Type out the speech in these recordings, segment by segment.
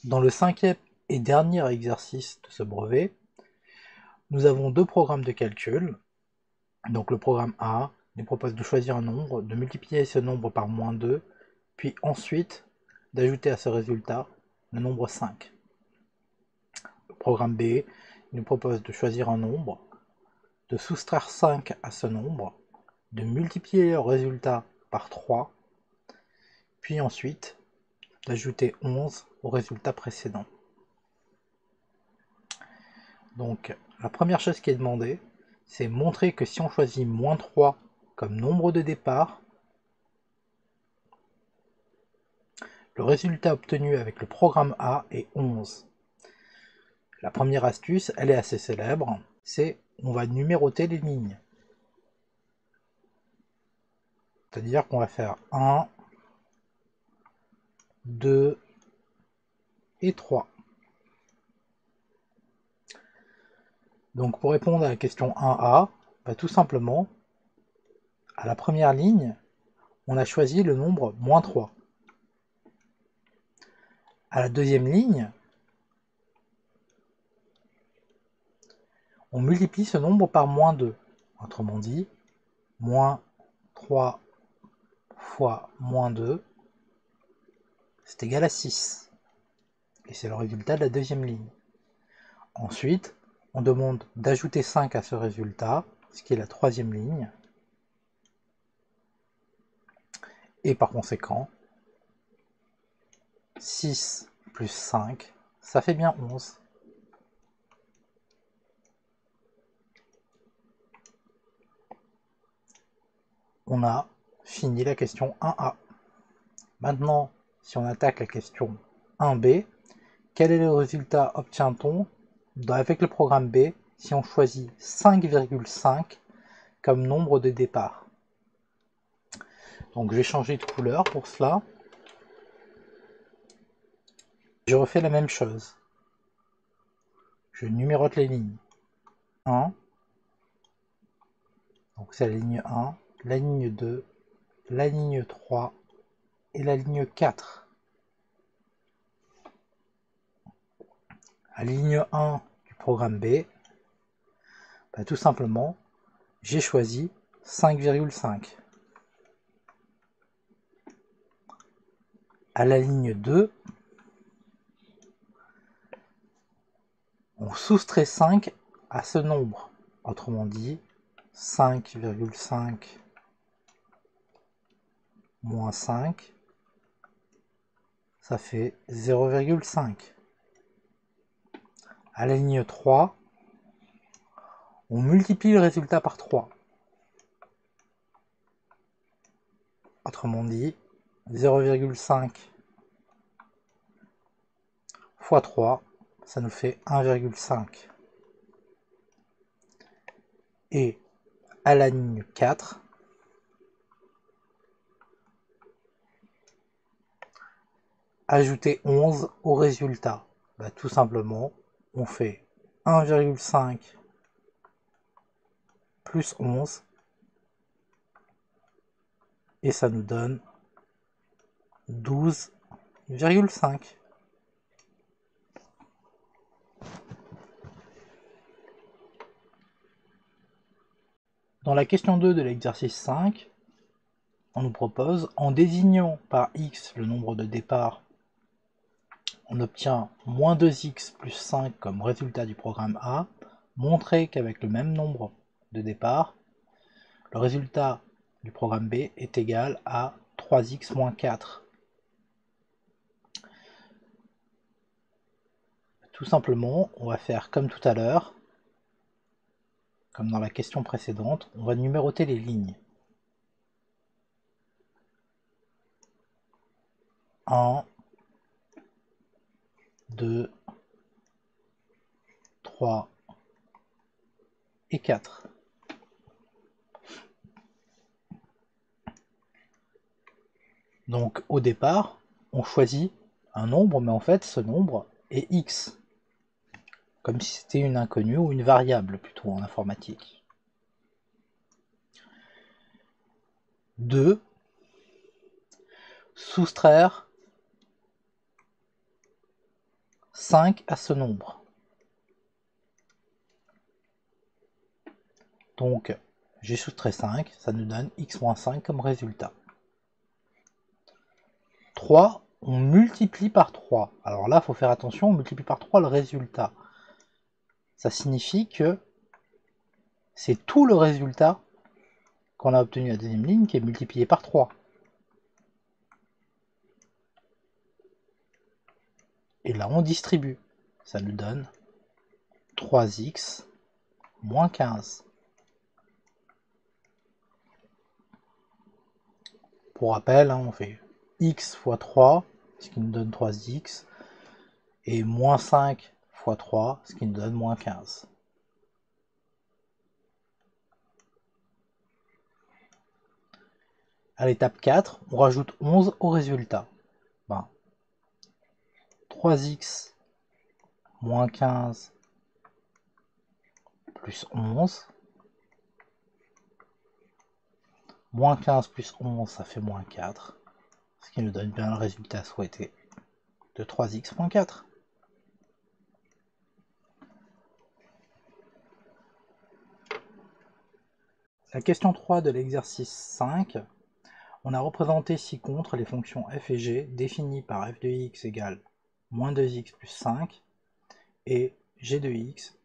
Dans le cinquième et dernier exercice de ce brevet, nous avons deux programmes de calcul. Donc le programme A nous propose de choisir un nombre, de multiplier ce nombre par -2, puis ensuite d'ajouter à ce résultat le nombre 5. Le programme B nous propose de choisir un nombre, de soustraire 5 à ce nombre, de multiplier le résultat par 3, puis ensuite d'ajouter 11 au résultat précédent. Donc la première chose qui est demandée, c'est montrer que si on choisit -3 comme nombre de départ, le résultat obtenu avec le programme A est 11. La première astuce, elle est assez célèbre, c'est on va numéroter les lignes. C'est-à-dire qu'on va faire 1, 2 et 3. Donc pour répondre à la question 1A, tout simplement, à la première ligne, on a choisi le nombre -3. À la deuxième ligne, on multiplie ce nombre par -2. Autrement dit, -3 fois -2, c'est égal à 6. Et c'est le résultat de la deuxième ligne. Ensuite, on demande d'ajouter 5 à ce résultat, ce qui est la troisième ligne. Et par conséquent, 6 plus 5, ça fait bien 11. On a fini la question 1A. Maintenant, si on attaque la question 1B, quel est le résultat obtient-on avec le programme B si on choisit 5,5 comme nombre de départ? Donc je vais changer de couleur pour cela. Je refais la même chose. Je numérote les lignes. 1, donc c'est la ligne 1, la ligne 2, la ligne 3 et la ligne 4. À la ligne 1 du programme B, tout simplement, j'ai choisi 5,5. À la ligne 2, on soustrait 5 à ce nombre. Autrement dit, 5,5 moins 5, ça fait 0,5. À la ligne 3, on multiplie le résultat par 3. Autrement dit, 0,5 fois 3, ça nous fait 1,5. Et à la ligne 4, ajouter 11 au résultat. Tout simplement, on fait 1,5 plus 11 et ça nous donne 12,5. Dans la question 2 de l'exercice 5, on nous propose, en désignant par x le nombre de départ, on obtient -2x plus 5 comme résultat du programme A, montrer qu'avec le même nombre de départ, le résultat du programme B est égal à 3x moins 4. Tout simplement, on va faire comme tout à l'heure, comme dans la question précédente, on va numéroter les lignes. 1, 2, 3 et 4. Donc au départ, on choisit un nombre, mais en fait ce nombre est x, comme si c'était une inconnue ou une variable plutôt en informatique. 2, soustraire 5 à ce nombre. Donc, j'ai soustrait 5, ça nous donne x-5 comme résultat. 3, on multiplie par 3. Alors là, il faut faire attention, on multiplie par 3 le résultat. Ça signifie que c'est tout le résultat qu'on a obtenu à la deuxième ligne qui est multiplié par 3. Et là, on distribue. Ça nous donne 3x moins 15. Pour rappel, on fait x fois 3, ce qui nous donne 3x, et moins 5 fois 3, ce qui nous donne moins 15. À l'étape 4, on rajoute 11 au résultat. 3x moins 15 plus 11. Moins 15 plus 11, ça fait moins 4. Ce qui nous donne bien le résultat souhaité de 3x moins 4. La question 3 de l'exercice 5, on a représenté ci-contre les fonctions f et g définies par f de x égale moins 2x plus 5 et g de x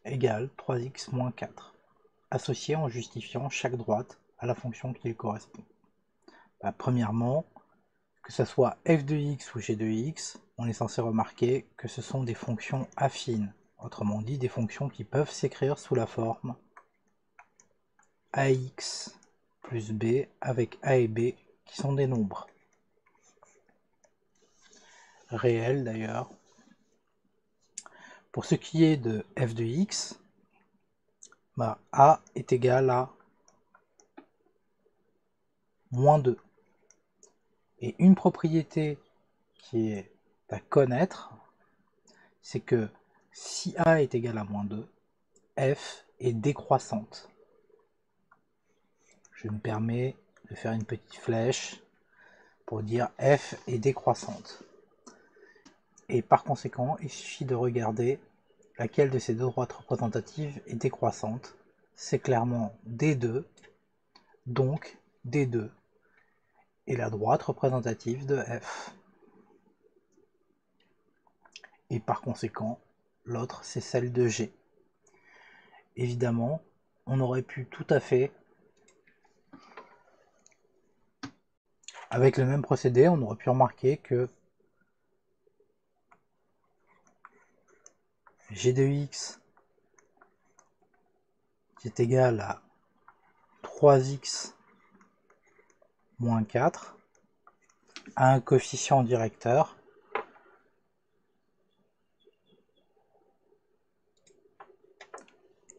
égale 3x moins 4, associées en justifiant chaque droite à la fonction qui lui correspond. Premièrement, que ce soit f de x ou g de x, on est censé remarquer que ce sont des fonctions affines, autrement dit des fonctions qui peuvent s'écrire sous la forme ax plus b avec a et b qui sont des nombres réels d'ailleurs. Pour ce qui est de f de x, a est égal à moins 2. Et une propriété qui est à connaître, c'est que si a est égal à moins 2, f est décroissante. Je me permets de faire une petite flèche pour dire f est décroissante. Et par conséquent, il suffit de regarder laquelle de ces deux droites représentatives est décroissante. C'est clairement D2, donc D2 est la droite représentative de f. Et par conséquent, l'autre c'est celle de G. Évidemment, on aurait pu tout à fait, avec le même procédé, on aurait pu remarquer que G de x qui est égal à 3x moins 4 a un coefficient directeur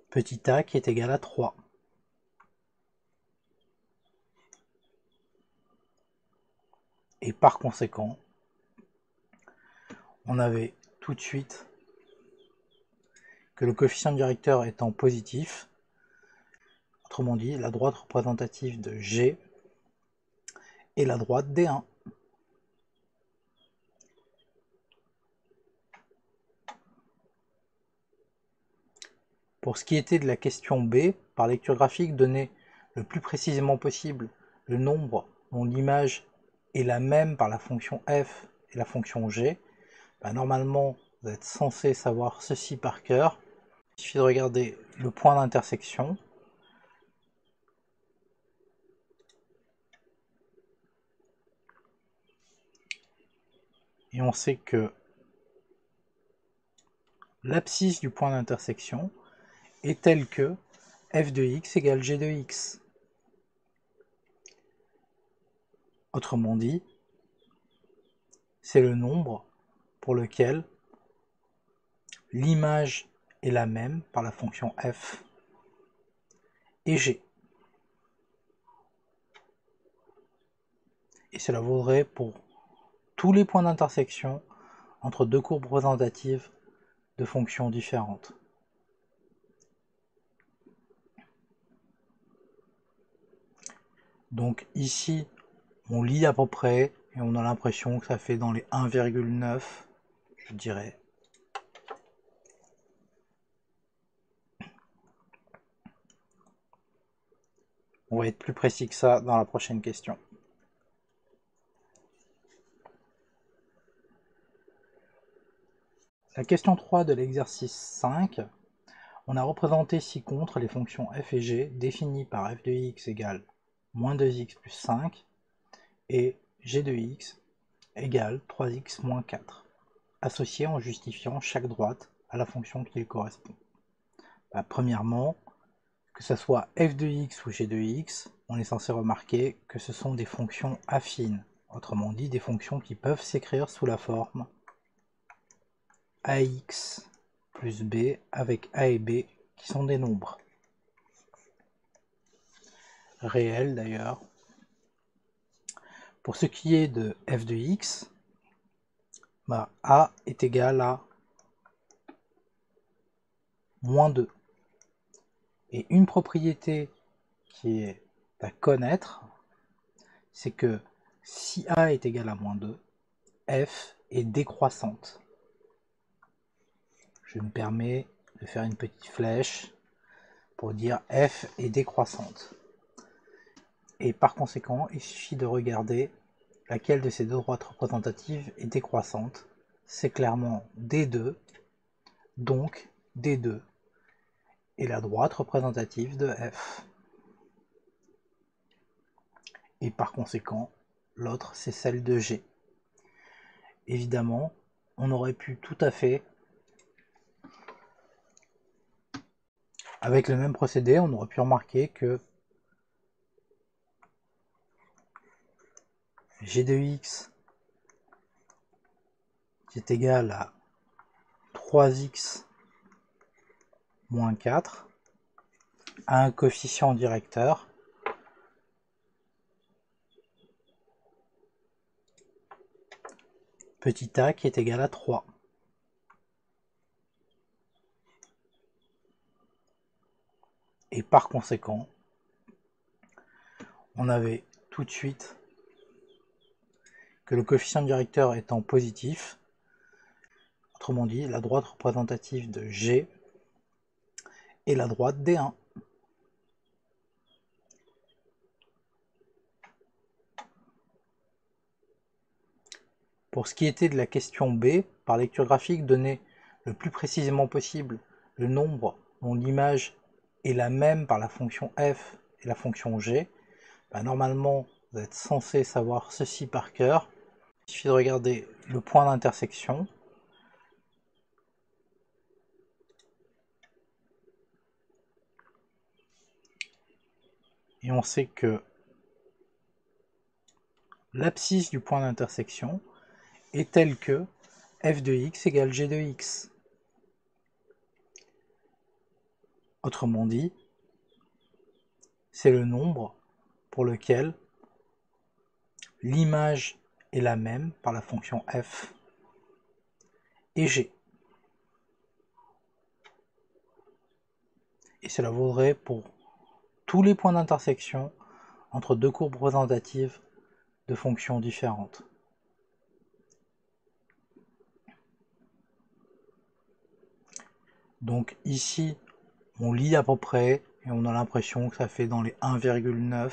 petit a qui est égal à 3. Et par conséquent, on avait tout de suite que le coefficient directeur étant positif, autrement dit, la droite représentative de G est la droite D1. Pour ce qui était de la question B, par lecture graphique, donner le plus précisément possible le nombre dont l'image est la même par la fonction f et la fonction g, normalement vous êtes censé savoir ceci par cœur. Il suffit de regarder le point d'intersection. Et on sait que l'abscisse du point d'intersection est telle que f de x égale g de x. Autrement dit, c'est le nombre pour lequel l'image est la même par la fonction f et g. Et cela vaudrait pour tous les points d'intersection entre deux courbes représentatives de fonctions différentes. Donc ici, on lit à peu près et on a l'impression que ça fait dans les 1,9, je dirais. On va être plus précis que ça dans la prochaine question. La question 3 de l'exercice 5, on a représenté ci-contre les fonctions f et g définies par f de x égale moins 2x plus 5 et g de x égale 3x moins 4, associées en justifiant chaque droite à la fonction qui lui correspond. Premièrement, que ce soit f de x ou g de x, on est censé remarquer que ce sont des fonctions affines, autrement dit des fonctions qui peuvent s'écrire sous la forme ax plus b avec a et b qui sont des nombres réels d'ailleurs. Pour ce qui est de f de x, a est égal à moins 2. Et une propriété qui est à connaître, c'est que si a est égal à moins 2, f est décroissante. Je me permets de faire une petite flèche pour dire f est décroissante. Et par conséquent, il suffit de regarder laquelle de ces deux droites représentatives est décroissante. C'est clairement D2, donc D2 est la droite représentative de f. Et par conséquent, l'autre c'est celle de G. Évidemment, on aurait pu tout à fait, avec le même procédé, on aurait pu remarquer que G de x qui est égal à 3x moins 4 a un coefficient directeur petit a qui est égal à 3. Et par conséquent, on avait tout de suite que le coefficient directeur étant positif, autrement dit, la droite représentative de G est la droite D1. Pour ce qui était de la question B, par lecture graphique, donner le plus précisément possible le nombre dont l'image est la même par la fonction f et la fonction g, normalement vous êtes censé savoir ceci par cœur. Il suffit de regarder le point d'intersection. Et on sait que l'abscisse du point d'intersection est telle que f de x égale g de x. Autrement dit, c'est le nombre pour lequel l'image est la même par la fonction f et g. Et cela vaudrait pour tous les points d'intersection entre deux courbes représentatives de fonctions différentes. Donc ici, on lit à peu près et on a l'impression que ça fait dans les 1,9,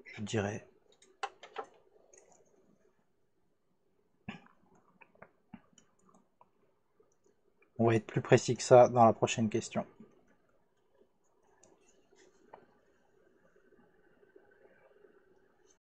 je dirais. On va être plus précis que ça dans la prochaine question.